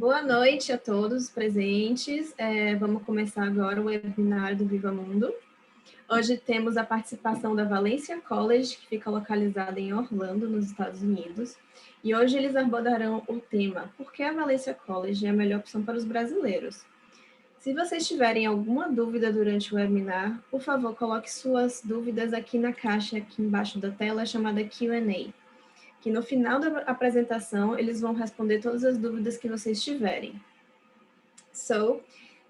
Boa noite a todos presentes. Vamos começar agora o webinar do Viva Mundo. Hoje temos a participação da Valencia College, que fica localizada em Orlando, nos Estados Unidos. E hoje eles abordarão o tema Por que a Valencia College é a melhor opção para os brasileiros? Se vocês tiverem alguma dúvida durante o webinar, por favor, coloque suas dúvidas aqui na caixa, aqui embaixo da tela, chamada Q&A, que no final da apresentação eles vão responder todas as dúvidas que vocês tiverem. So,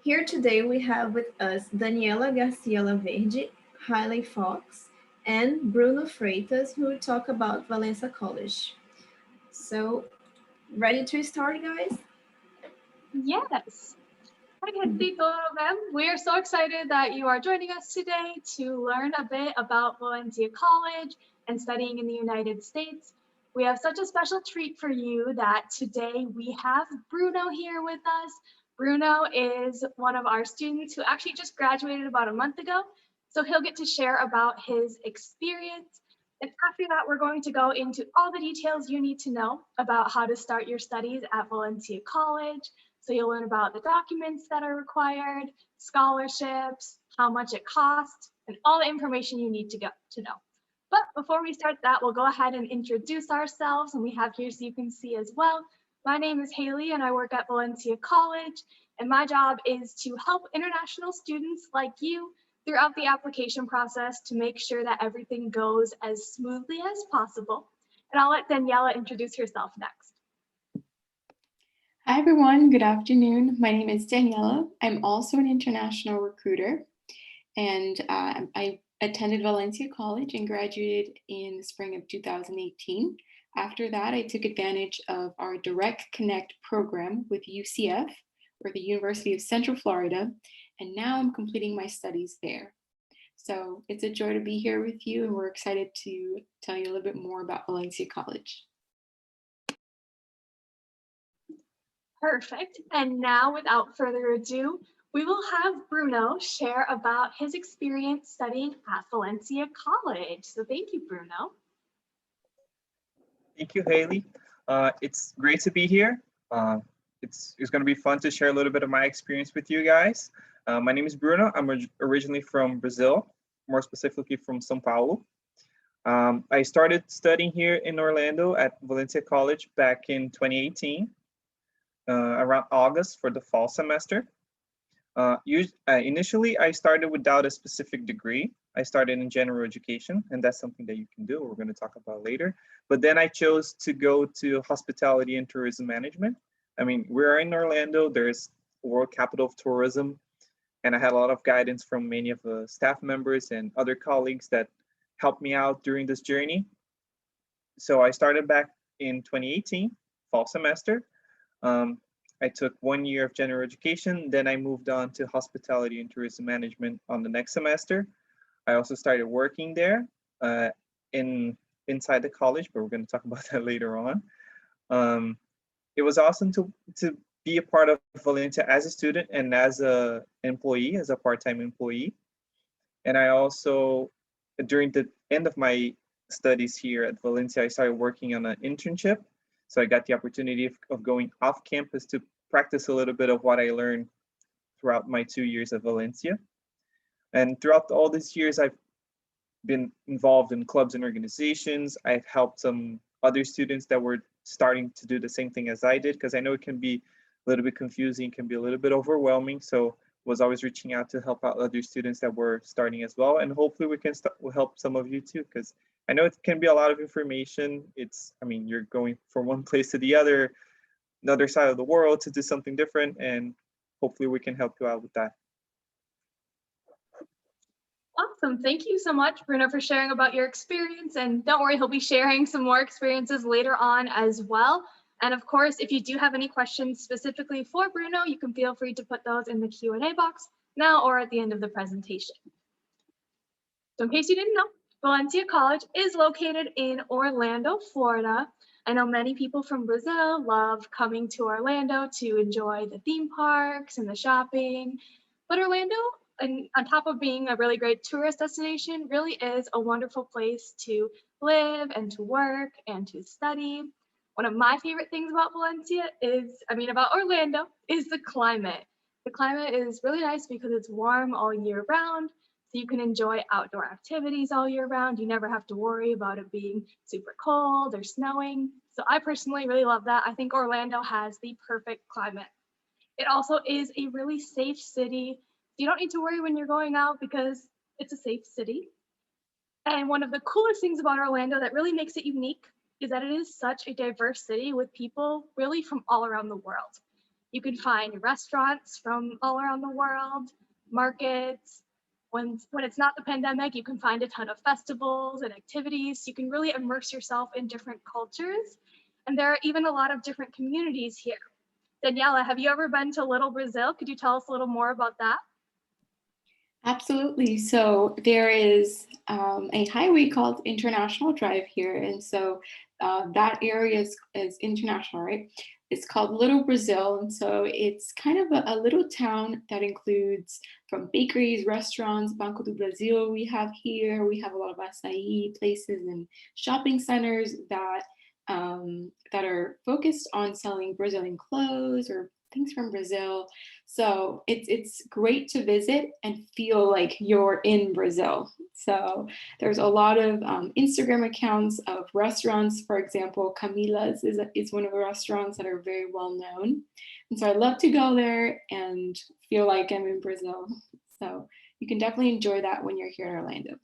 here today we have with us Daniela Garcia Laverde, Hailey Fox, and Bruno Freitas, who will talk about Valencia College. So, ready to start, guys? Yes. We are so excited that you are joining us today to learn a bit about Valencia College and studying in the United States. We have such a special treat for you that today we have Bruno here with us. Bruno is one of our students who actually just graduated about a month ago. So he'll get to share about his experience. And after that, we're going to go into all the details you need to know about how to start your studies at Valencia College. So you'll learn about the documents that are required, scholarships, how much it costs, and all the information you need to know. But before we start that, we'll go ahead and introduce ourselves, and we have here so you can see as well. My name is Haley, and I work at Valencia College, and my job is to help international students like you throughout the application process to make sure that everything goes as smoothly as possible. And I'll let Daniela introduce herself next. Hi everyone, good afternoon. My name is Daniela. I'm also an international recruiter, and I attended Valencia College and graduated in the spring of 2018. After that, I took advantage of our Direct Connect program with UCF, or the University of Central Florida, and now I'm completing my studies there. So it's a joy to be here with you, and we're excited to tell you a little bit more about Valencia College. Perfect. And now, without further ado, we will have Bruno share about his experience studying at Valencia College. So thank you, Bruno. Thank you, Haley. It's great to be here. It's going to be fun to share a little bit of my experience with you guys. My name is Bruno. I'm originally from Brazil, more specifically from São Paulo. I started studying here in Orlando at Valencia College back in 2018, around August for the fall semester. Initially, I started without a specific degree. I started in general education, and that's something that you can do. We're going to talk about later. But then I chose to go to hospitality and tourism management. I mean, we're in Orlando. There's World Capital of Tourism, and I had a lot of guidance from many of the staff members and other colleagues that helped me out during this journey. So I started back in 2018, fall semester. I took 1 year of general education, then I moved on to hospitality and tourism management on the next semester. I also started working there inside the college, but we're going to talk about that later on. It was awesome to be a part of Valencia as a student and as an employee, as a part-time employee. And I also, during the end of my studies here at Valencia, I started working on an internship. So I got the opportunity of going off campus to practice a little bit of what I learned throughout my 2 years at Valencia. And throughout all these years, I've been involved in clubs and organizations. I've helped some other students that were starting to do the same thing as I did, because I know it can be a little bit confusing, can be a little bit overwhelming. So was always reaching out to help out other students that were starting as well. And hopefully we can we'll help some of you too, because I know it can be a lot of information. I mean, you're going from one place to the other side of the world to do something different, and hopefully we can help you out with that. Awesome. Thank you so much, Bruno, for sharing about your experience. And don't worry, he'll be sharing some more experiences later on as well. And of course, if you do have any questions specifically for Bruno, you can feel free to put those in the Q&A box now or at the end of the presentation. So in case you didn't know, Valencia College is located in Orlando, Florida. I know many people from Brazil love coming to Orlando to enjoy the theme parks and the shopping, but Orlando, and on top of being a really great tourist destination, really is a wonderful place to live and to work and to study. One of my favorite things about about Orlando, is the climate. The climate is really nice because it's warm all year round, so you can enjoy outdoor activities all year round. You never have to worry about it being super cold or snowing. So I personally really love that. I think Orlando has the perfect climate. It also is a really safe city. You don't need to worry when you're going out because it's a safe city. And one of the coolest things about Orlando that really makes it unique is that it is such a diverse city with people really from all around the world. You can find restaurants from all around the world, markets. When it's not the pandemic, you can find a ton of festivals and activities. You can really immerse yourself in different cultures. And there are even a lot of different communities here. Daniela, have you ever been to Little Brazil? Could you tell us a little more about that? Absolutely. So there is a highway called International Drive here. And so that area is international, right? It's called Little Brazil. And so it's kind of a little town that includes from bakeries, restaurants, Banco do Brasil we have here. We have a lot of açaí places and shopping centers that are focused on selling Brazilian clothes or things from Brazil. So it's great to visit and feel like you're in Brazil. So there's a lot of Instagram accounts of restaurants. For example, Camila's is one of the restaurants that are very well known. And so I love to go there and feel like I'm in Brazil. So you can definitely enjoy that when you're here in Orlando.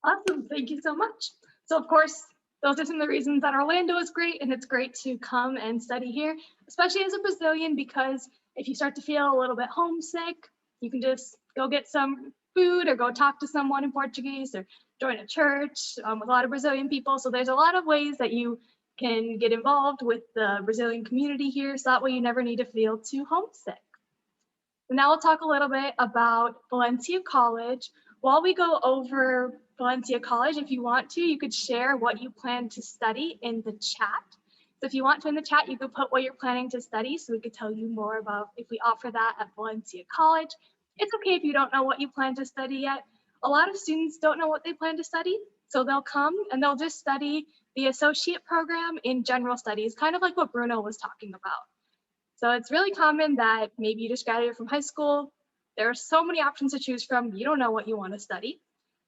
Awesome, thank you so much. So of course, those are some of the reasons that Orlando is great, and it's great to come and study here, especially as a Brazilian, because if you start to feel a little bit homesick, you can just go get some food or go talk to someone in Portuguese or join a church with a lot of Brazilian people. So there's a lot of ways that you can get involved with the Brazilian community here, so that way you never need to feel too homesick. Now we'll talk a little bit about Valencia College. While we go over Valencia College, if you want to, you could share what you plan to study in the chat. So if you want to in the chat, you could put what you're planning to study so we could tell you more about if we offer that at Valencia College. It's okay if you don't know what you plan to study yet. A lot of students don't know what they plan to study, so they'll come and they'll just study the associate program in general studies, kind of like what Bruno was talking about. So it's really common that maybe you just graduated from high school. There are so many options to choose from. You don't know what you want to study.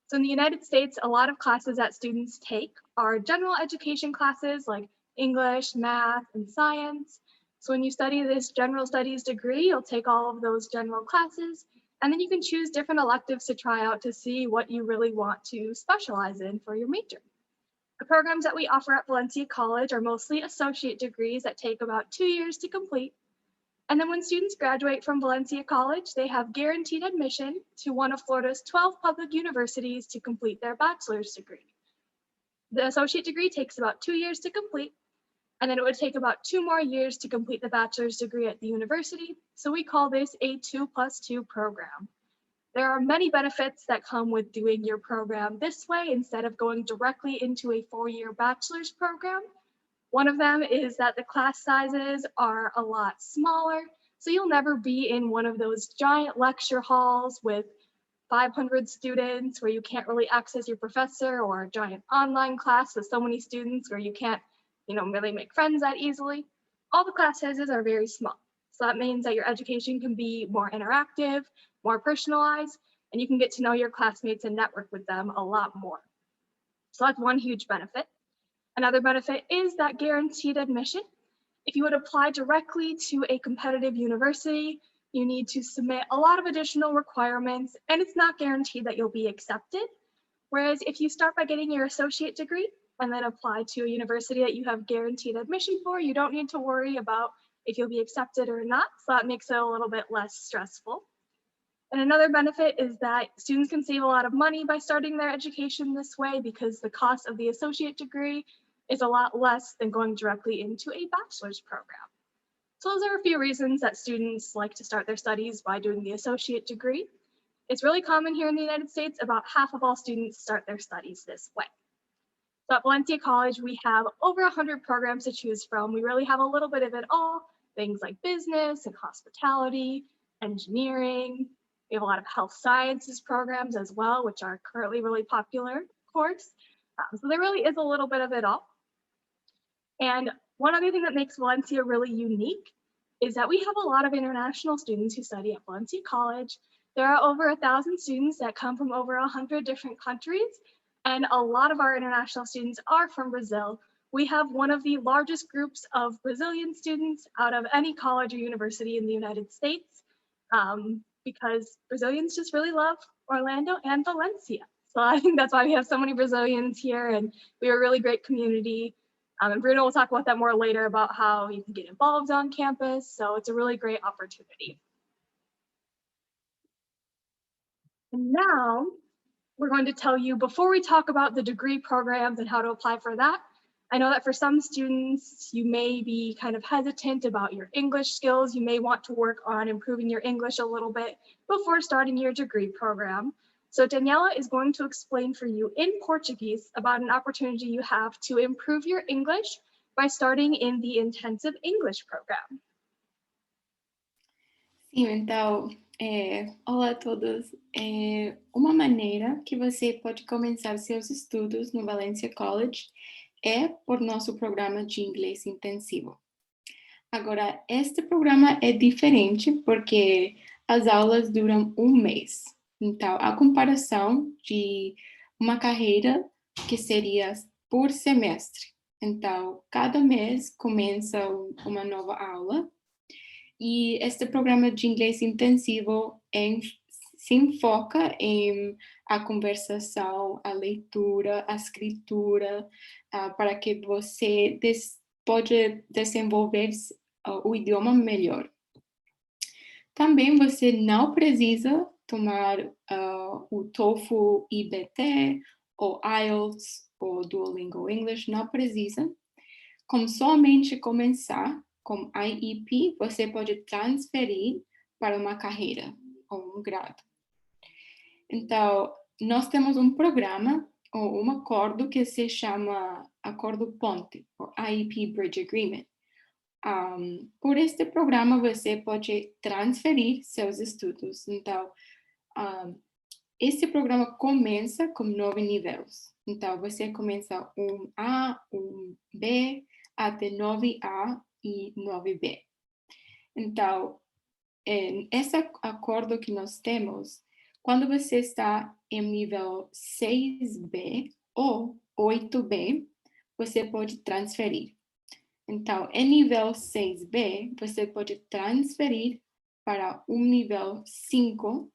So in the United States, a lot of classes that students take are general education classes like English, math, and science. So when you study this general studies degree, you'll take all of those general classes, and then you can choose different electives to try out to see what you really want to specialize in for your major. The programs that we offer at Valencia College are mostly associate degrees that take about 2 years to complete. And then when students graduate from Valencia College, they have guaranteed admission to one of Florida's 12 public universities to complete their bachelor's degree. The associate degree takes about 2 years to complete, and then it would take about 2 more years to complete the bachelor's degree at the university. So we call this a 2+2 program. There are many benefits that come with doing your program this way instead of going directly into a 4-year bachelor's program. One of them is that the class sizes are a lot smaller, so you'll never be in one of those giant lecture halls with 500 students where you can't really access your professor, or a giant online class with so many students where you can't, really make friends that easily. All the class sizes are very small. So that means that your education can be more interactive, more personalized, and you can get to know your classmates and network with them a lot more. So that's one huge benefit. Another benefit is that guaranteed admission. If you would apply directly to a competitive university, you need to submit a lot of additional requirements, and it's not guaranteed that you'll be accepted. Whereas if you start by getting your associate degree and then apply to a university that you have guaranteed admission for, you don't need to worry about if you'll be accepted or not, so that makes it a little bit less stressful. And another benefit is that students can save a lot of money by starting their education this way, because the cost of the associate degree is a lot less than going directly into a bachelor's program. So those are a few reasons that students like to start their studies by doing the associate degree. It's really common here in the United States. About half of all students start their studies this way. So at Valencia College, we have over 100 programs to choose from. We really have a little bit of it all, things like business and hospitality, engineering. We have a lot of health sciences programs as well, which are currently really popular, of course. So there really is a little bit of it all. And one other thing that makes Valencia really unique is that we have a lot of international students who study at Valencia College. There are over 1,000 students that come from over 100 different countries, and a lot of our international students are from Brazil. We have one of the largest groups of Brazilian students out of any college or university in the United States, because Brazilians just really love Orlando and Valencia. So I think that's why we have so many Brazilians here, and we are a really great community. And Bruno will talk about that more later about how you can get involved on campus. So it's a really great opportunity. And now we're going to tell you, before we talk about the degree programs and how to apply for that, I know that for some students, you may be kind of hesitant about your English skills. You may want to work on improving your English a little bit before starting your degree program. So Daniela is going to explain for you in Portuguese about an opportunity you have to improve your English by starting in the intensive English program. Sim, então, olá a todos. Uma maneira que você pode começar seus estudos no Valencia College é por nosso programa de inglês intensivo. Agora, este programa é diferente porque as aulas duram um mês. Então, a comparação de uma carreira que seria por semestre. Então, cada mês começa uma nova aula. E este programa de inglês intensivo se enfoca em a conversação, a leitura, a escritura, para que você pode desenvolver o idioma melhor. Também você não precisa tomar o TOEFL IBT, ou IELTS, ou Duolingo English, não precisa. Como somente começar com IEP, você pode transferir para uma carreira ou um grado. Então, nós temos um programa ou um acordo que se chama Acordo Ponte, ou IEP Bridge Agreement. Por este programa, você pode transferir seus estudos. Então, esse programa começa com 9 níveis. Então, você começa 1A, 1B, até 9A e 9B. Então, esse acordo que nós temos, quando você está em nível 6B ou 8B, você pode transferir. Então, em nível 6B, você pode transferir para um nível 5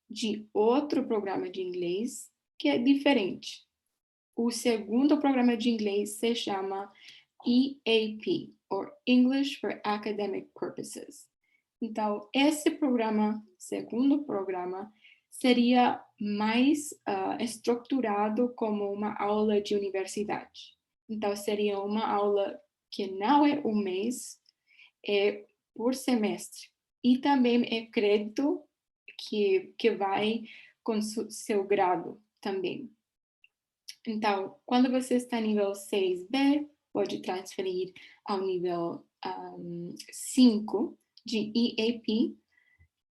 de outro programa de inglês que é diferente. O segundo programa de inglês se chama EAP, or English for Academic Purposes. Então, esse programa, segundo programa, seria mais estruturado como uma aula de universidade. Então, seria uma aula que não é um mês, é por semestre. E também é crédito que vai com seu grado também. Então, quando você está nível 6B, pode transferir ao nível 5 de EAP.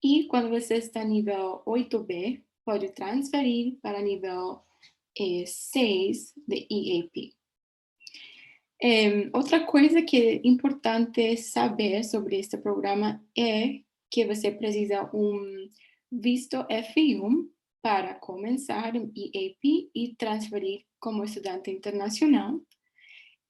E quando você está nível 8B, pode transferir para nível 6 de EAP. Outra coisa que é importante saber sobre este programa é que você precisa um visto F1 para começar em EAP e transferir como estudante internacional.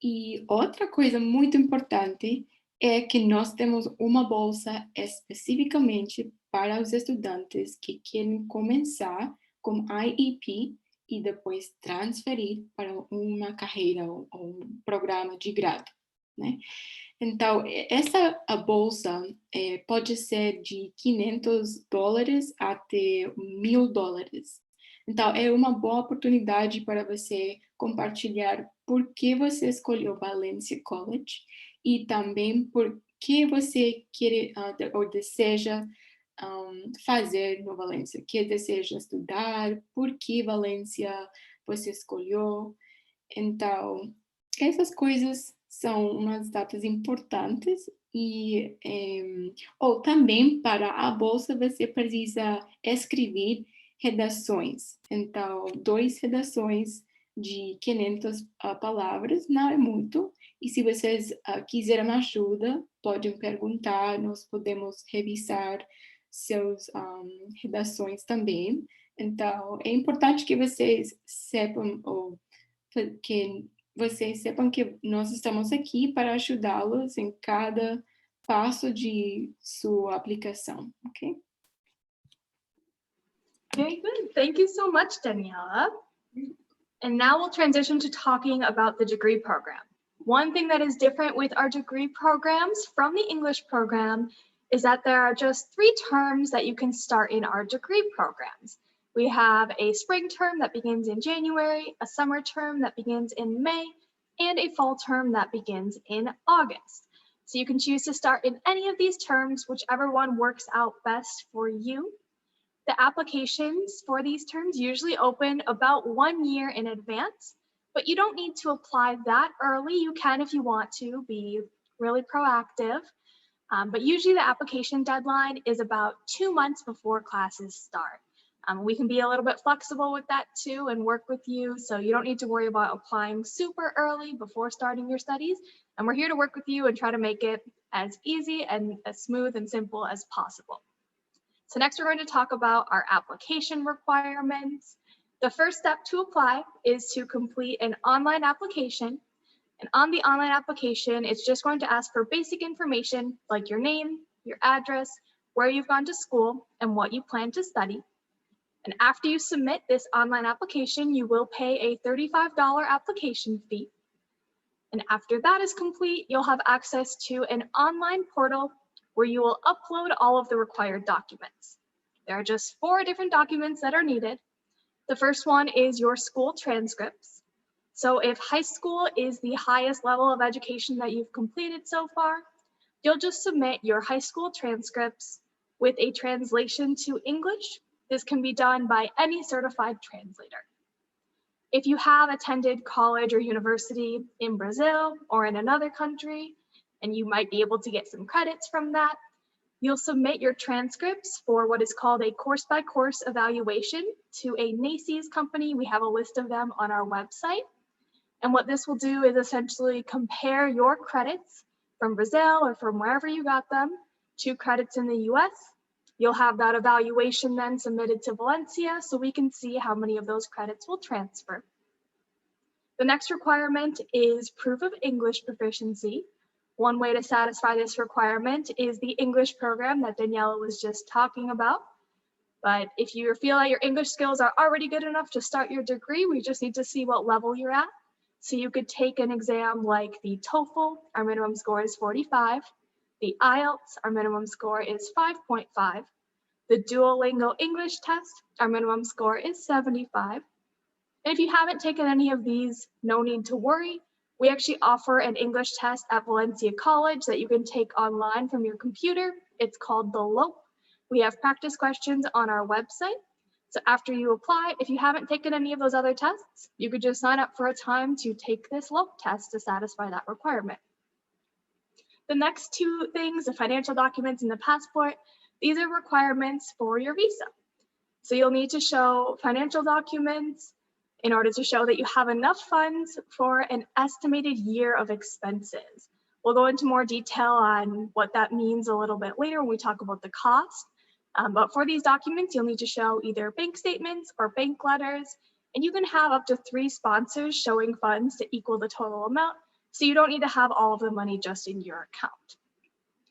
E outra coisa muito importante é que nós temos uma bolsa especificamente para os estudantes que querem começar com IEP e depois transferir para uma carreira ou um programa de grado, né? Então, a bolsa pode ser de $500 até $1.000. Então, é uma boa oportunidade para você compartilhar por que você escolheu Valencia College e também por que você quer ou deseja fazer no Valencia, que deseja estudar, por que Valencia você escolheu. Então, essas coisas são umas datas importantes e ou também para a bolsa você precisa escrever redações. Então, 2 redações de 500 palavras, não é muito. E se vocês quiserem ajuda, podem perguntar, nós podemos revisar seus redações também. Então, é importante que vocês sepam, que nós estamos aqui para ajudá-los em cada passo de sua aplicação, ok? Very good. Thank you so much, Daniela. And now we'll transition to talking about the degree program. One thing that is different with our degree programs from the English program is that there are just 3 terms that you can start in our degree programs. We have a spring term that begins in January, a summer term that begins in May, and a fall term that begins in August. So you can choose to start in any of these terms, whichever one works out best for you. The applications for these terms usually open about 1 year in advance, but you don't need to apply that early. You can if you want to be really proactive, but usually the application deadline is about 2 months before classes start. We can be a little bit flexible with that too and work with you, so you don't need to worry about applying super early before starting your studies. And we're here to work with you and try to make it as easy and as smooth and simple as possible. So next we're going to talk about our application requirements. The first step to apply is to complete an online application. And on the online application, it's just going to ask for basic information like your name, your address, where you've gone to school, and what you plan to study. And after you submit this online application, you will pay a $35 application fee. And after that is complete, you'll have access to an online portal where you will upload all of the required documents. There are just 4 different documents that are needed. The first one is your school transcripts. So if high school is the highest level of education that you've completed so far, you'll just submit your high school transcripts with a translation to English. This can be done by any certified translator. If you have attended college or university in Brazil or in another country, and you might be able to get some credits from that, you'll submit your transcripts for what is called a course-by-course evaluation to a NACES company. We have a list of them on our website. And what this will do is essentially compare your credits from Brazil or from wherever you got them to credits in the US. You'll have that evaluation then submitted to Valencia so we can see how many of those credits will transfer. The next requirement is proof of English proficiency. One way to satisfy this requirement is the English program that Daniela was just talking about. But if you feel that your English skills are already good enough to start your degree, we just need to see what level you're at. So you could take an exam like the TOEFL, our minimum score is 45. The IELTS, our minimum score is 5.5. The Duolingo English test, our minimum score is 75. And if you haven't taken any of these, no need to worry. We actually offer an English test at Valencia College that you can take online from your computer. It's called the LOPE. We have practice questions on our website. So after you apply, if you haven't taken any of those other tests, you could just sign up for a time to take this LOPE test to satisfy that requirement. The next 2 things, the financial documents and the passport, these are requirements for your visa. So you'll need to show financial documents in order to show that you have enough funds for an estimated year of expenses. We'll go into more detail on what that means a little bit later when we talk about the cost. But for these documents, you'll need to show either bank statements or bank letters, and you can have up to 3 sponsors showing funds to equal the total amount. So you don't need to have all of the money just in your account.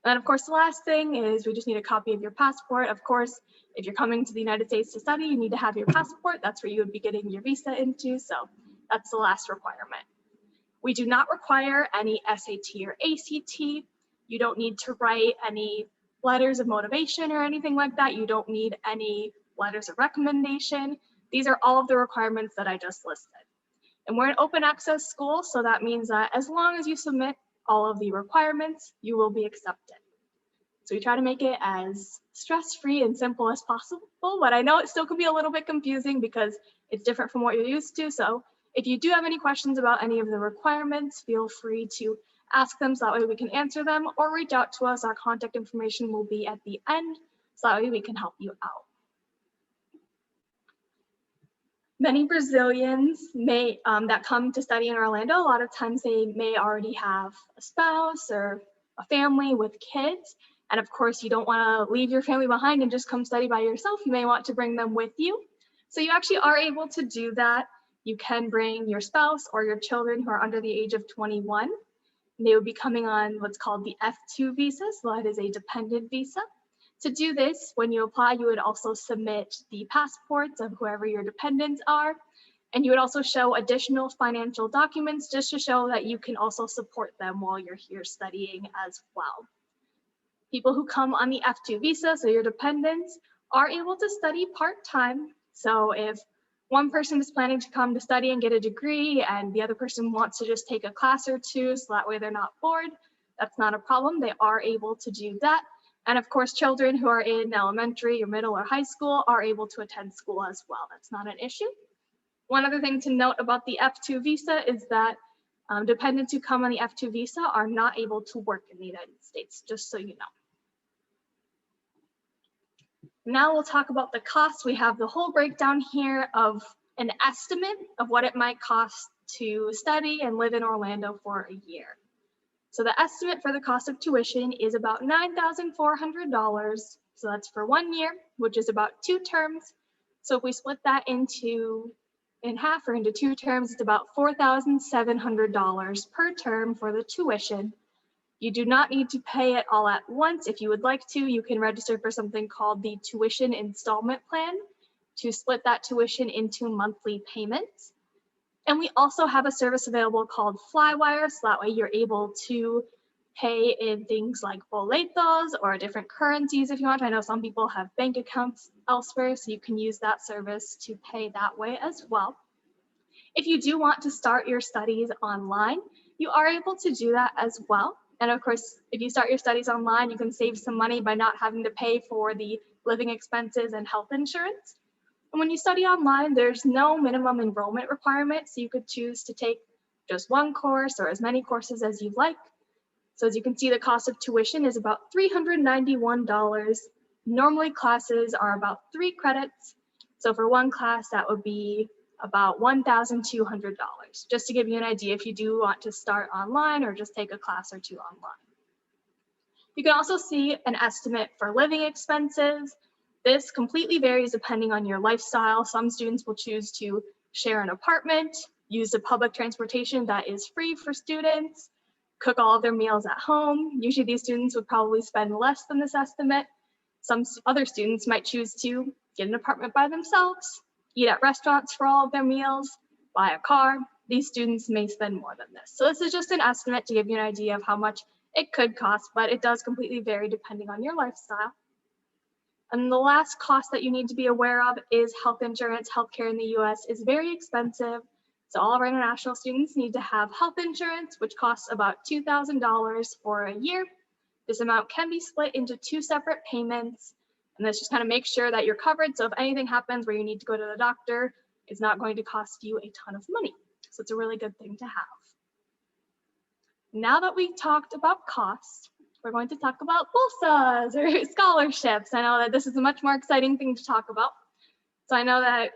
And of course, the last thing is we just need a copy of your passport. Of course, if you're coming to the United States to study, you need to have your passport. That's where you would be getting your visa into. So that's the last requirement. We do not require any SAT or ACT. You don't need to write any letters of motivation or anything like that. You don't need any letters of recommendation. These are all of the requirements that I just listed. And we're an open access school, so that means that as long as you submit all of the requirements, you will be accepted. So we try to make it as stress-free and simple as possible, but I know it still can be a little bit confusing because it's different from what you're used to. So if you do have any questions about any of the requirements, feel free to ask them so that way we can answer them, or reach out to us. Our contact information will be at the end, so that way we can help you out. Many Brazilians that come to study in Orlando, a lot of times they may already have a spouse or a family with kids. And of course, you don't want to leave your family behind and just come study by yourself. You may want to bring them with you. So you actually are able to do that. You can bring your spouse or your children who are under the age of 21. They would be coming on what's called the F2 visa, so that is a dependent visa. To do this, when you apply, you would also submit the passports of whoever your dependents are, and you would also show additional financial documents just to show that you can also support them while you're here studying as well. People who come on the F2 visa, so your dependents, are able to study part-time. So if one person is planning to come to study and get a degree and the other person wants to just take a class or two so that way they're not bored, that's not a problem. They are able to do that. And of course, children who are in elementary or middle or high school are able to attend school as well. That's not an issue. One other thing to note about the F2 visa is that dependents who come on the F2 visa are not able to work in the United States, just so you know. Now we'll talk about the cost. We have the whole breakdown here of an estimate of what it might cost to study and live in Orlando for a year. So the estimate for the cost of tuition is about $9,400. So that's for 1 year, which is about 2 terms. So if we split that in half or into 2 terms, it's about $4,700 per term for the tuition. You do not need to pay it all at once. If you would like to, you can register for something called the tuition installment plan to split that tuition into monthly payments. And we also have a service available called Flywire, so that way you're able to pay in things like boletos or different currencies if you want. I know some people have bank accounts elsewhere, so you can use that service to pay that way as well. If you do want to start your studies online, you are able to do that as well. And of course, if you start your studies online, you can save some money by not having to pay for the living expenses and health insurance. And when you study online, there's no minimum enrollment requirement, so you could choose to take just one course or as many courses as you'd like. So as you can see, the cost of tuition is about $391. Normally classes are about 3 credits. So for one class, that would be about $1,200, just to give you an idea if you do want to start online or just take a class or 2 online. You can also see an estimate for living expenses. This completely varies depending on your lifestyle. Some students will choose to share an apartment, use the public transportation that is free for students, cook all of their meals at home. Usually these students would probably spend less than this estimate. Some other students might choose to get an apartment by themselves, eat at restaurants for all of their meals, buy a car. These students may spend more than this. So this is just an estimate to give you an idea of how much it could cost, but it does completely vary depending on your lifestyle. And the last cost that you need to be aware of is health insurance. Healthcare in the US is very expensive. So all of our international students need to have health insurance, which costs about $2,000 for a year. This amount can be split into 2 separate payments. And this just kind of makes sure that you're covered. So if anything happens where you need to go to the doctor, it's not going to cost you a ton of money. So it's a really good thing to have. Now that we've talked about cost, we're going to talk about bolsas or scholarships. I know that this is a much more exciting thing to talk about. So I know that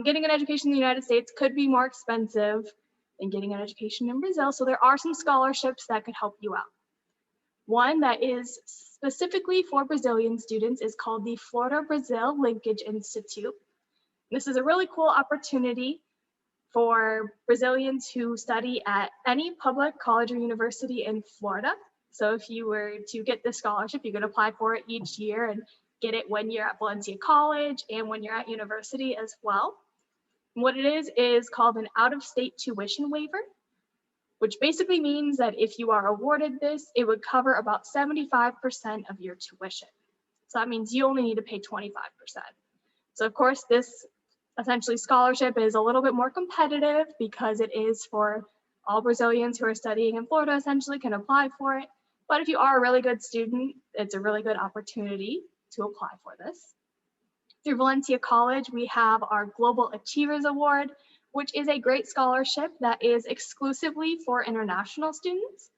getting an education in the United States could be more expensive than getting an education in Brazil. So there are some scholarships that could help you out. One that is specifically for Brazilian students is called the Florida Brazil Linkage Institute. This is a really cool opportunity for Brazilians who study at any public college or university in Florida. So if you were to get this scholarship, you could apply for it each year and get it when you're at Valencia College and when you're at university as well. And what it is called an out-of-state tuition waiver, which basically means that if you are awarded this, it would cover about 75% of your tuition. So that means you only need to pay 25%. So of course, this essentially scholarship is a little bit more competitive because it is for all Brazilians who are studying in Florida essentially can apply for it. But if you are a really good student, it's a really good opportunity to apply for this. Through Valencia College, we have our Global Achievers Award, which is a great scholarship that is exclusively for international students.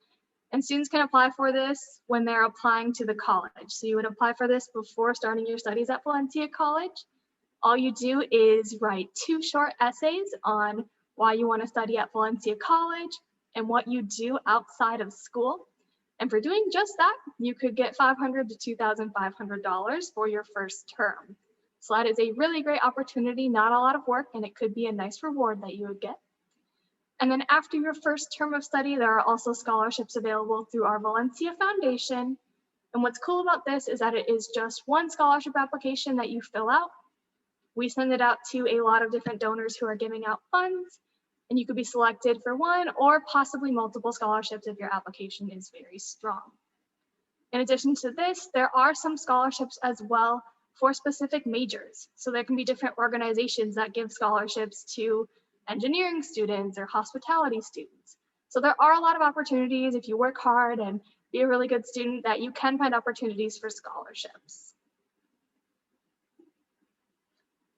And students can apply for this when they're applying to the college. So you would apply for this before starting your studies at Valencia College. All you do is write 2 short essays on why you want to study at Valencia College and what you do outside of school. And for doing just that, you could get $500 to $2,500 for your first term. So that is a really great opportunity, not a lot of work, and it could be a nice reward that you would get. And then after your first term of study, there are also scholarships available through our Valencia Foundation. And what's cool about this is that it is just one scholarship application that you fill out. We send it out to a lot of different donors who are giving out funds, and you could be selected for one or possibly multiple scholarships if your application is very strong. In addition to this, there are some scholarships as well for specific majors. So there can be different organizations that give scholarships to engineering students or hospitality students. So there are a lot of opportunities if you work hard and be a really good student that you can find opportunities for scholarships.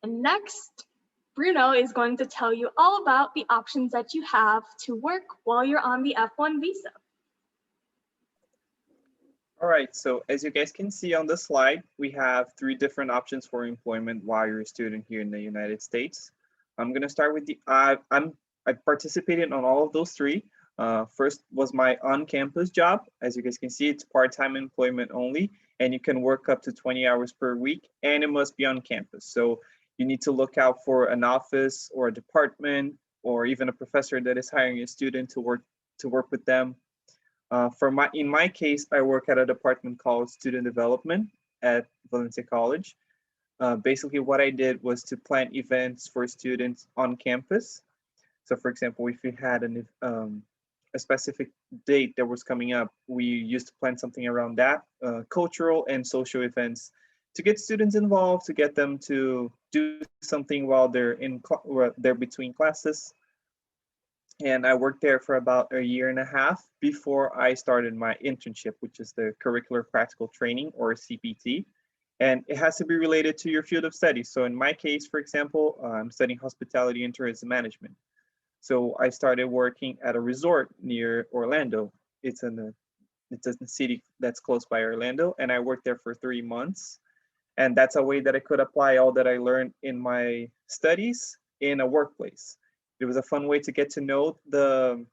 And next, Bruno is going to tell you all about the options that you have to work while you're on the F1 visa. All right, so as you guys can see on the slide, we have 3 different options for employment while you're a student here in the United States. I'm gonna start with I participated on all of those 3. First was my on-campus job. As you guys can see, it's part-time employment only, and you can work up to 20 hours per week, and it must be on campus. So you need to look out for an office or a department or even a professor that is hiring a student to work with them. In my case, I work at a department called Student Development at Valencia College. Basically, what I did was to plan events for students on campus. So, for example, if we had a specific date that was coming up, we used to plan something around that, cultural and social events, to get students involved, to get them to do something while they're between classes. And I worked there for about a year and a half before I started my internship, which is the Curricular Practical Training, or CPT. And it has to be related to your field of study. So in my case, for example, I'm studying hospitality and tourism management. So I started working at a resort near Orlando. It's a city that's close by Orlando, and I worked there for 3 months. And that's a way that I could apply all that I learned in my studies in a workplace. It was a fun way to get to know the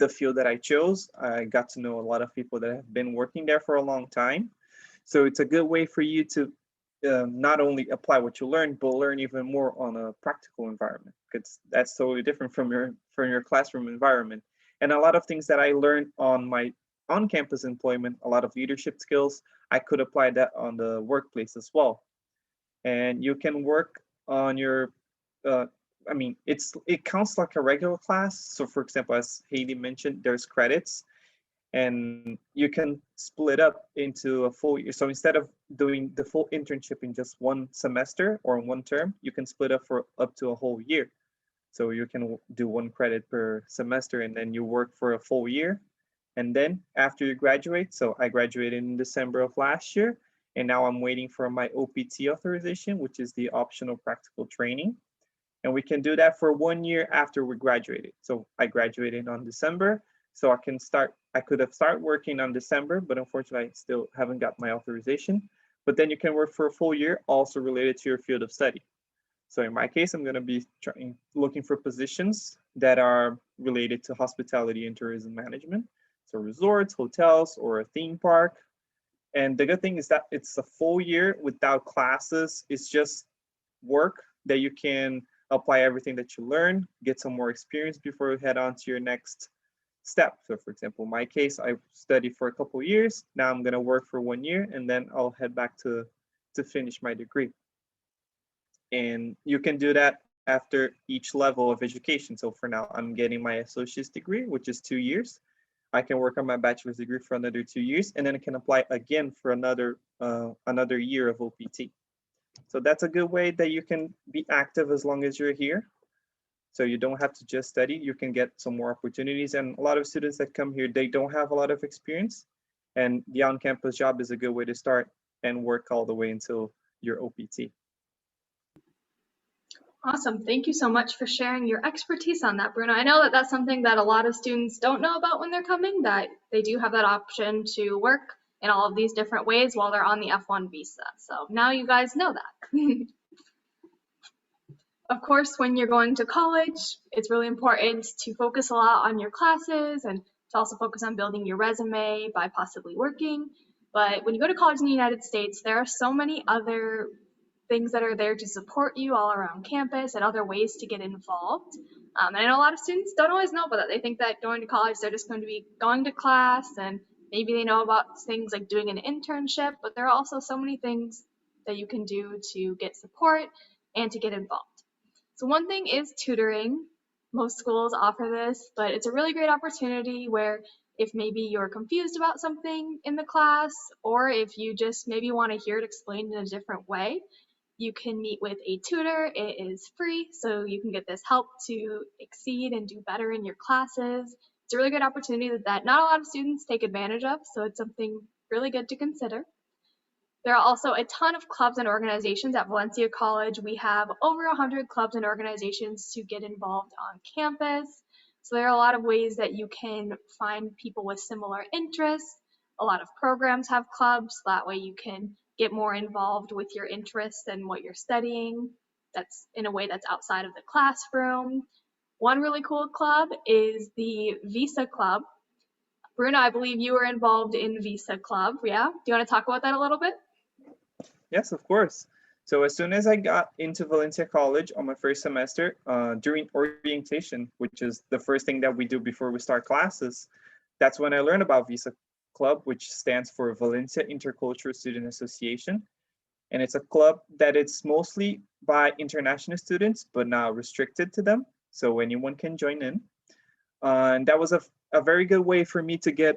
field that I chose. I got to know a lot of people that have been working there for a long time. So it's a good way for you to not only apply what you learned, but learn even more on a practical environment, because that's totally different from your classroom environment. And a lot of things that I learned on my on-campus employment, a lot of leadership skills, I could apply that on the workplace as well. And you can work on your it counts like a regular class. So for example, as Haley mentioned, there's credits, and you can split up into a full year. So instead of doing the full internship in just one semester or in one term, you can split up for up to a whole year. So you can do 1 credit per semester, and then you work for a full year. And then after you graduate, so I graduated in December of last year, and now I'm waiting for my OPT authorization, which is the optional practical training. And we can do that for 1 year after we graduated. So I graduated on December, so I could have started working on December, but unfortunately I still haven't got my authorization. But then you can work for a full year, also related to your field of study. So in my case, I'm gonna be looking for positions that are related to hospitality and tourism management. So resorts, hotels, or a theme park. And the good thing is that it's a full year without classes. It's just work that you can apply everything that you learn, get some more experience before you head on to your next step. So for example, in my case, I studied for a couple of years. Now I'm gonna work for 1 year, and then I'll head back to finish my degree. And you can do that after each level of education. So for now, I'm getting my associate's degree, which is 2 years. I can work on my bachelor's degree for another 2 years, and then I can apply again for another year of OPT. So that's a good way that you can be active as long as you're here. So you don't have to just study, you can get some more opportunities. And a lot of students that come here, they don't have a lot of experience. And the on-campus job is a good way to start and work all the way until your OPT. Awesome. Thank you so much for sharing your expertise on that, Bruno. I know that that's something that a lot of students don't know about when they're coming, that they do have that option to work in all of these different ways while they're on the F1 visa. So now you guys know that. Of course, when you're going to college, it's really important to focus a lot on your classes and to also focus on building your resume by possibly working. But when you go to college in the United States, there are so many other things that are there to support you all around campus and other ways to get involved. And I know a lot of students don't always know about that. They think that going to college, they're just going to be going to class and maybe they know about things like doing an internship, but there are also so many things that you can do to get support and to get involved. So one thing is tutoring. Most schools offer this, but it's a really great opportunity where if maybe you're confused about something in the class, or if you just maybe want to hear it explained in a different way, you can meet with a tutor. It is free, so you can get this help to exceed and do better in your classes. It's a really good opportunity that not a lot of students take advantage of, so it's something really good to consider. There are also a ton of clubs and organizations at Valencia College. We have over 100 clubs and organizations to get involved on campus. So there are a lot of ways that you can find people with similar interests. A lot of programs have clubs. That way you can get more involved with your interests and what you're studying. That's in a way that's outside of the classroom. One really cool club is the Visa Club. Bruno, I believe you were involved in Visa Club. Yeah? Do you want to talk about that a little bit? Yes, of course. So as soon as I got into Valencia College on my first semester, during orientation, which is the first thing that we do before we start classes, that's when I learned about Visa Club, which stands for Valencia Intercultural Student Association. And it's a club that it's mostly by international students, but not restricted to them. So anyone can join in. And that was a very good way for me to get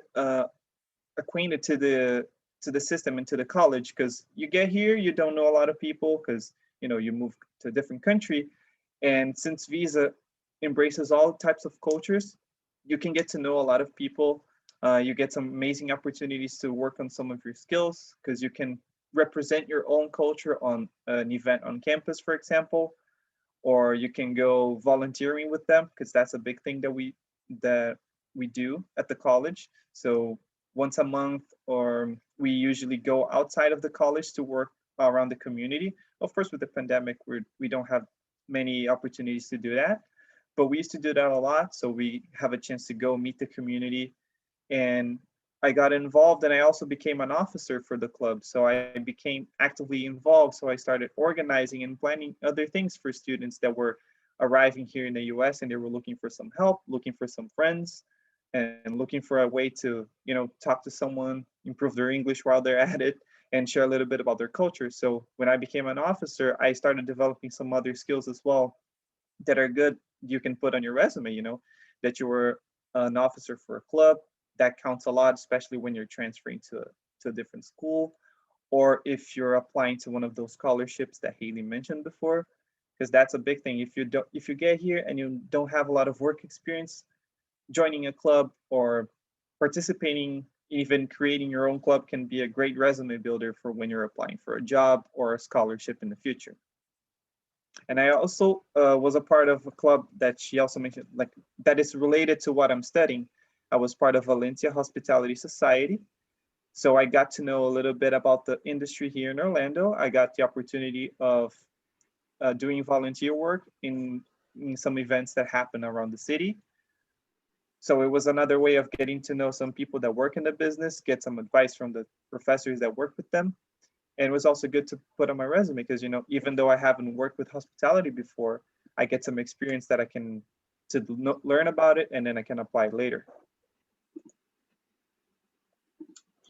acquainted to the system and to the college, because you get here, you don't know a lot of people because you move to a different country. And since Visa embraces all types of cultures, you can get to know a lot of people. You get some amazing opportunities to work on some of your skills because you can represent your own culture on an event on campus, for example, or you can go volunteering with them because that's a big thing that we do at the college. So once a month, or we usually go outside of the college to work around the community. Of course, with the pandemic, we don't have many opportunities to do that, but we used to do that a lot. So we have a chance to go meet the community. And I got involved, and I also became an officer for the club. So I became actively involved. So I started organizing and planning other things for students that were arriving here in the US and they were looking for some help, looking for some friends, and looking for a way to, talk to someone, improve their English while they're at it, and share a little bit about their culture. So when I became an officer, I started developing some other skills as well that are good. You can put on your resume, that you were an officer for a club. That counts a lot, especially when you're transferring to a different school, or if you're applying to one of those scholarships that Haley mentioned before, because that's a big thing. If you get here and you don't have a lot of work experience, joining a club or participating, even creating your own club, can be a great resume builder for when you're applying for a job or a scholarship in the future. And I also was a part of a club that she also mentioned, like that is related to what I'm studying. I was part of Valencia Hospitality Society. So I got to know a little bit about the industry here in Orlando. I got the opportunity of doing volunteer work in some events that happen around the city. So it was another way of getting to know some people that work in the business, get some advice from the professors that work with them. And it was also good to put on my resume because, even though I haven't worked with hospitality before, I get some experience that I can learn about it, and then I can apply it later.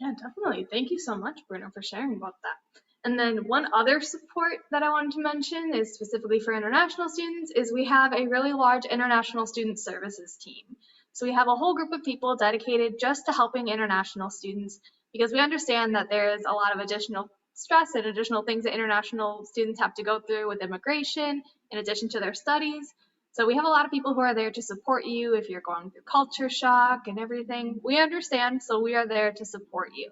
Yeah, definitely. Thank you so much, Bruno, for sharing about that. And then one other support that I wanted to mention is specifically for international students is we have a really large international student services team. So we have a whole group of people dedicated just to helping international students because we understand that there is a lot of additional stress and additional things that international students have to go through with immigration in addition to their studies. So we have a lot of people who are there to support you if you're going through culture shock and everything. We understand, so we are there to support you.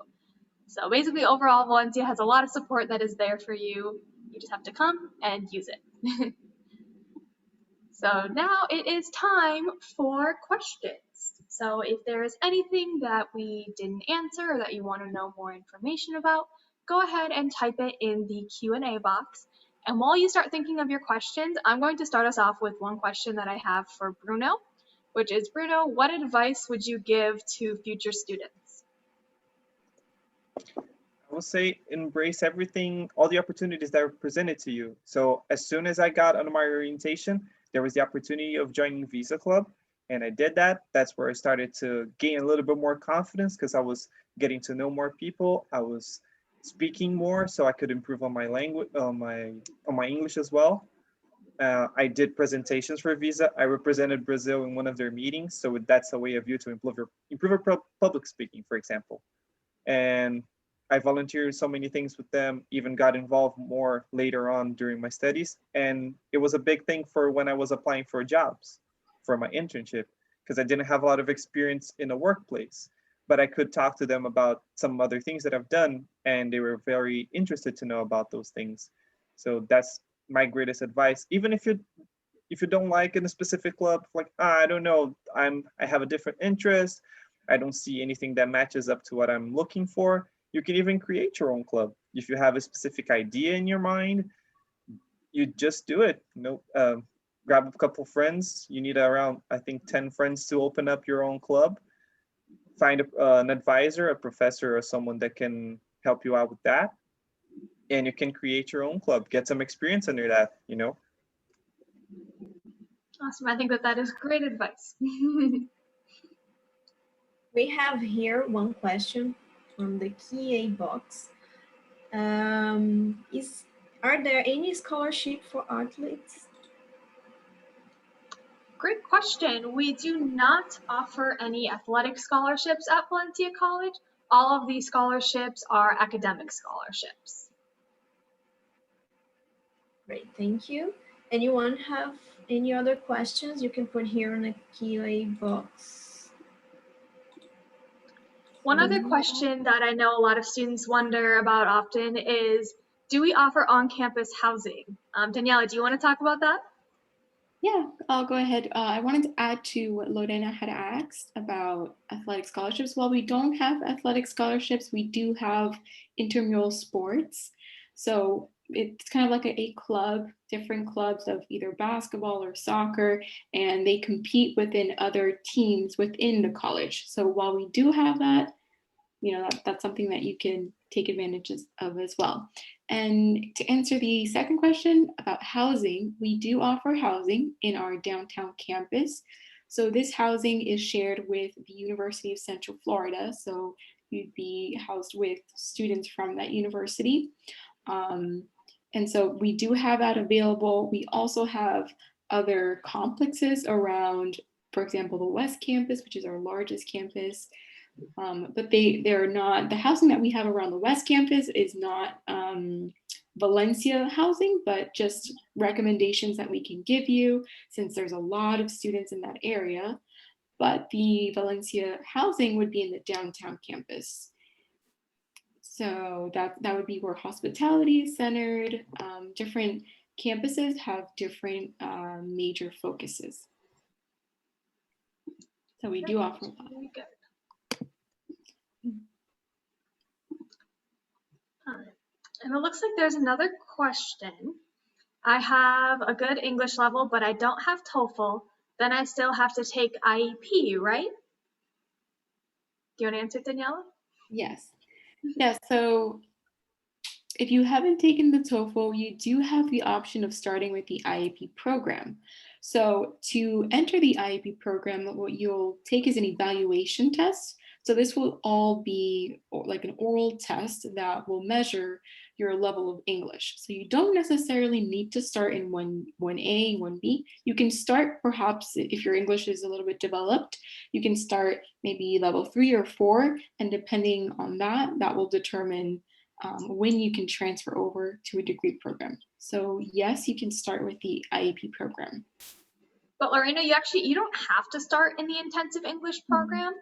So basically, overall, Valencia has a lot of support that is there for you. You just have to come and use it. So now it is time for questions. So if there is anything that we didn't answer or that you want to know more information about, go ahead and type it in the Q&A box. And while you start thinking of your questions, I'm going to start us off with one question that I have for Bruno, which is, Bruno, what advice would you give to future students? I will say embrace everything, all the opportunities that are presented to you. So as soon as I got on my orientation, there was the opportunity of joining Visa Club, and I did that. That's where I started to gain a little bit more confidence because I was getting to know more people. I was speaking more, so I could improve on my language, on my English as well. I did presentations for Visa. I represented Brazil in one of their meetings, so that's a way of you to improve your public speaking, for example. And I volunteered so many things with them, even got involved more later on during my studies. And it was a big thing for when I was applying for jobs for my internship, because I didn't have a lot of experience in a workplace, but I could talk to them about some other things that I've done, and they were very interested to know about those things. So that's my greatest advice. Even if you don't like in a specific club, like I don't know, I have a different interest, I don't see anything that matches up to what I'm looking for, you can even create your own club. If you have a specific idea in your mind, you just do it. Grab a couple friends. You need around, I think, 10 friends to open up your own club. Find an advisor, a professor, or someone that can help you out with that. And you can create your own club, get some experience under that, Awesome. I think that is great advice. We have here one question from the Q&A box. Are there any scholarship for athletes? Great question. We do not offer any athletic scholarships at Valencia College. All of these scholarships are academic scholarships. Great, thank you. Anyone have any other questions? You can put here in the Q&A box. One other question that I know a lot of students wonder about often is, do we offer on-campus housing? Daniela, do you want to talk about that? Yeah, I'll go ahead. I wanted to add to what Lorena had asked about athletic scholarships. While we don't have athletic scholarships, we do have intramural sports. So it's kind of like a club, different clubs of either basketball or soccer, and they compete within other teams within the college. So while we do have that, that's something that you can take advantage of as well. And to answer the second question about housing, we do offer housing in our downtown campus. So this housing is shared with the University of Central Florida. So you'd be housed with students from that university. And so we do have that available. We also have other complexes around, for example, the West Campus, which is our largest campus. But they're not, the housing that we have around the West Campus is not Valencia housing, but just recommendations that we can give you since there's a lot of students in that area. But the Valencia housing would be in the downtown campus. So that would be where hospitality is centered. Different campuses have different major focuses. So we do offer that. Very good. And it looks like there's another question. I have a good English level, but I don't have TOEFL. Then I still have to take IEP, right? Do you want to answer, Daniela? Yes. Yeah, so if you haven't taken the TOEFL, you do have the option of starting with the IEP program. So to enter the IEP program, what you'll take is an evaluation test. So this will all be like an oral test that will measure your level of English. So you don't necessarily need to start in 1A, 1B. You can start perhaps, if your English is a little bit developed, you can start maybe level 3 or 4, and depending on that, that will determine when you can transfer over to a degree program. So yes, you can start with the IEP program. But Lorena, you don't have to start in the intensive English program.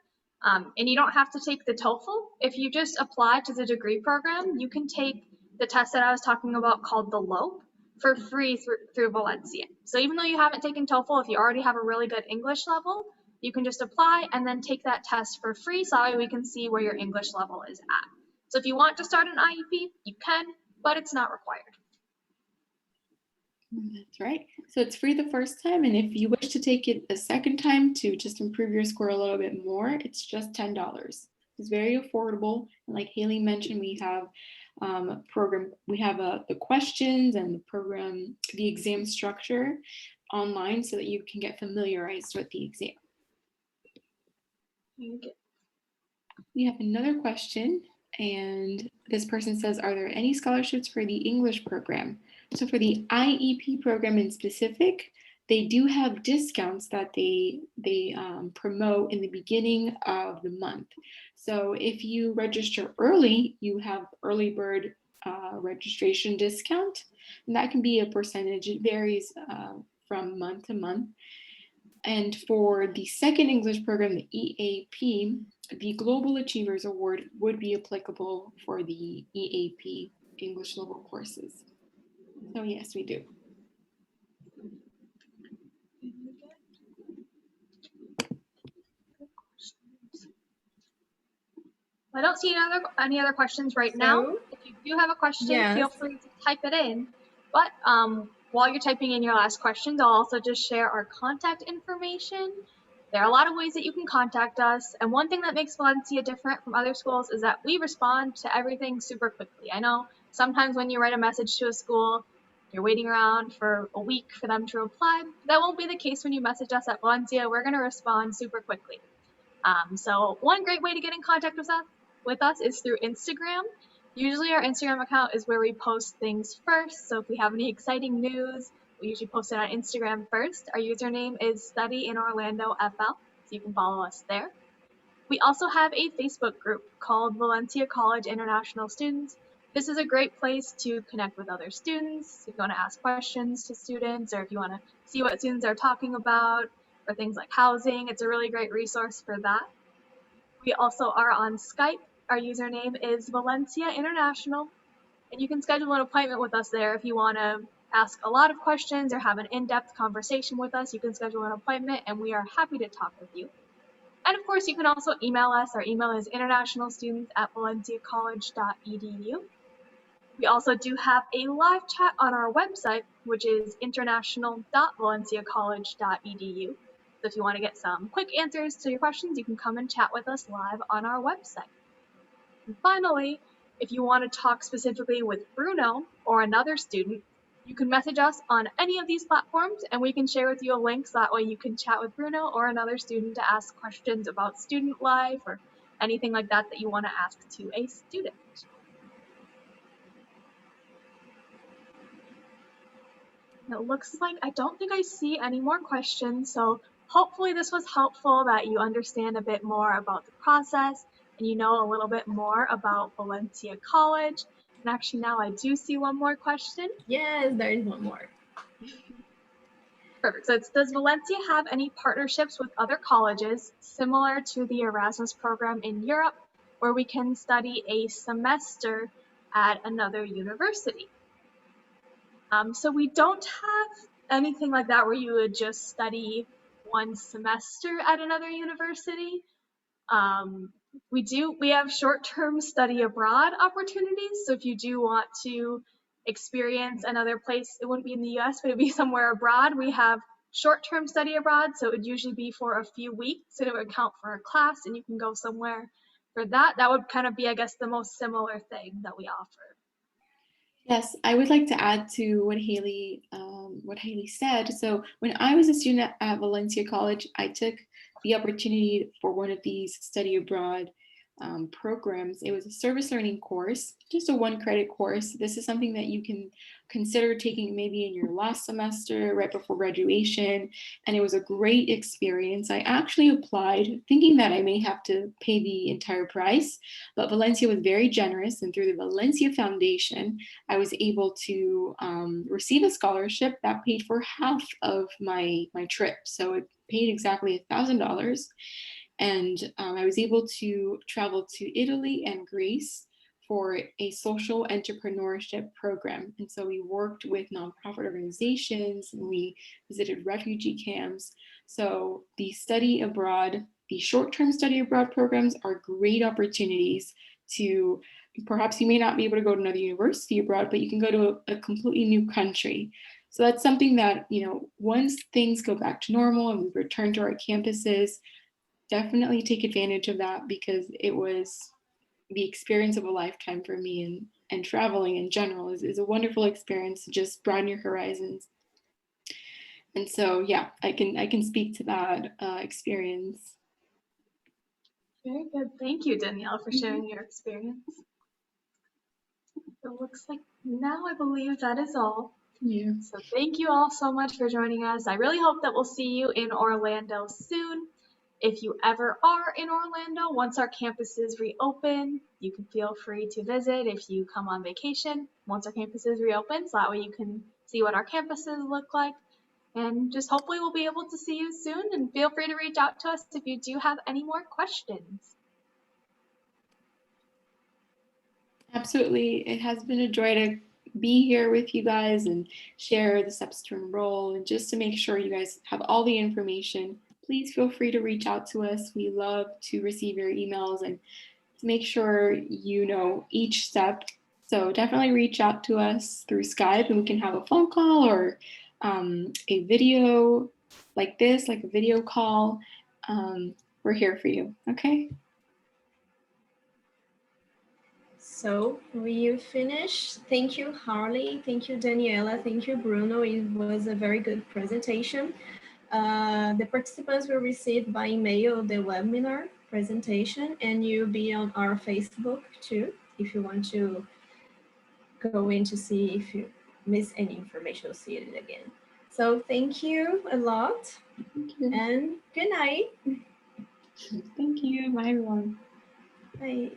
And you don't have to take the TOEFL. If you just apply to the degree program, you can take the test that I was talking about called the LOPE for free through Valencia. So even though you haven't taken TOEFL, if you already have a really good English level, you can just apply and then take that test for free so that way we can see where your English level is at. So if you want to start an IEP, you can, but it's not required. That's right. So it's free the first time, and if you wish to take it a second time to just improve your score a little bit more, it's just $10. It's very affordable. And like Haley mentioned, we have a program, we have the questions and the program, the exam structure online so that you can get familiarized with the exam. Okay. We have another question, and this person says, are there any scholarships for the English program? So for the IEP program in specific, they do have discounts that they promote in the beginning of the month. So if you register early, you have early bird registration discount, and that can be a percentage. It varies from month to month. And for the second English program, the EAP, the Global Achievers Award would be applicable for the EAP English level courses. So yes, we do. I don't see any other questions right now. If you do have a question, feel free to type it in. But while you're typing in your last questions, I'll also just share our contact information. There are a lot of ways that you can contact us. And one thing that makes Valencia different from other schools is that we respond to everything super quickly. I know sometimes when you write a message to a school, you're waiting around for a week for them to reply. That won't be the case when you message us at Valencia. We're going to respond super quickly. So one great way to get in contact with us is through Instagram. Usually our Instagram account is where we post things first. So if we have any exciting news, we usually post it on Instagram first. Our username is Study in Orlando FL, so you can follow us there. We also have a Facebook group called Valencia College International Students. This is a great place to connect with other students. If you want to ask questions to students, or if you want to see what students are talking about, or things like housing, it's a really great resource for that. We also are on Skype. Our username is Valencia International, and you can schedule an appointment with us there if you want to ask a lot of questions or have an in-depth conversation with us. You can schedule an appointment, and we are happy to talk with you. And of course, you can also email us. Our email is internationalstudents@valenciacollege.edu. We also do have a live chat on our website, which is international.valenciacollege.edu. So if you want to get some quick answers to your questions, you can come and chat with us live on our website. And finally, if you want to talk specifically with Bruno or another student, you can message us on any of these platforms and we can share with you a link so that way you can chat with Bruno or another student to ask questions about student life or anything like that that you want to ask to a student. It looks like I don't think I see any more questions, so hopefully this was helpful, that you understand a bit more about the process and you know a little bit more about Valencia College. And actually now I do see one more question. Yes, there is one more. Perfect. So it's, does Valencia have any partnerships with other colleges similar to the Erasmus program in Europe, where we can study a semester at another university? So we don't have anything like that where you would just study one semester at another university. We have short-term study abroad opportunities. So if you do want to experience another place, it wouldn't be in the US, but it'd be somewhere abroad. We have short-term study abroad. So it would usually be for a few weeks and it would count for a class and you can go somewhere for that. That would kind of be, I guess, the most similar thing that we offer. Yes, I would like to add to what Haley said. So when I was a student at Valencia College, I took the opportunity for one of these study abroad programs. It was a service learning course, just a 1-credit course. This is something that you can consider taking maybe in your last semester, right before graduation. And it was a great experience. I actually applied thinking that I may have to pay the entire price, but Valencia was very generous. And through the Valencia Foundation, I was able to receive a scholarship that paid for half of my trip. So it paid exactly $1,000. And I was able to travel to Italy and Greece for a social entrepreneurship program. And so we worked with nonprofit organizations and we visited refugee camps. So the study abroad, the short-term study abroad programs are great opportunities to, perhaps you may not be able to go to another university abroad, but you can go to a completely new country. So that's something that, once things go back to normal and we return to our campuses, definitely take advantage of that, because it was the experience of a lifetime for me, and traveling in general is a wonderful experience to just broaden your horizons. And so, yeah, I can speak to that experience. Very good. Thank you, Danielle, for sharing your experience. It looks like now I believe that is all. Yeah. So thank you all so much for joining us. I really hope that we'll see you in Orlando soon. If you ever are in Orlando, once our campuses reopen, you can feel free to visit if you come on vacation once our campuses reopen, so that way you can see what our campuses look like. And just hopefully we'll be able to see you soon, and feel free to reach out to us if you do have any more questions. Absolutely. It has been a joy to be here with you guys and share the steps to enroll, and just to make sure you guys have all the information. Please feel free to reach out to us. We love to receive your emails and to make sure you know each step. So definitely reach out to us through Skype, and we can have a phone call or a video like this, like a video call. We're here for you, okay? So we finished. Thank you, Harley. Thank you, Daniela. Thank you, Bruno. It was a very good presentation. The participants will receive by email the webinar presentation, and you'll be on our Facebook too, if you want to go in to see if you miss any information, you'll see it again. So thank you a lot, and good night. Thank you. Bye, everyone. Bye.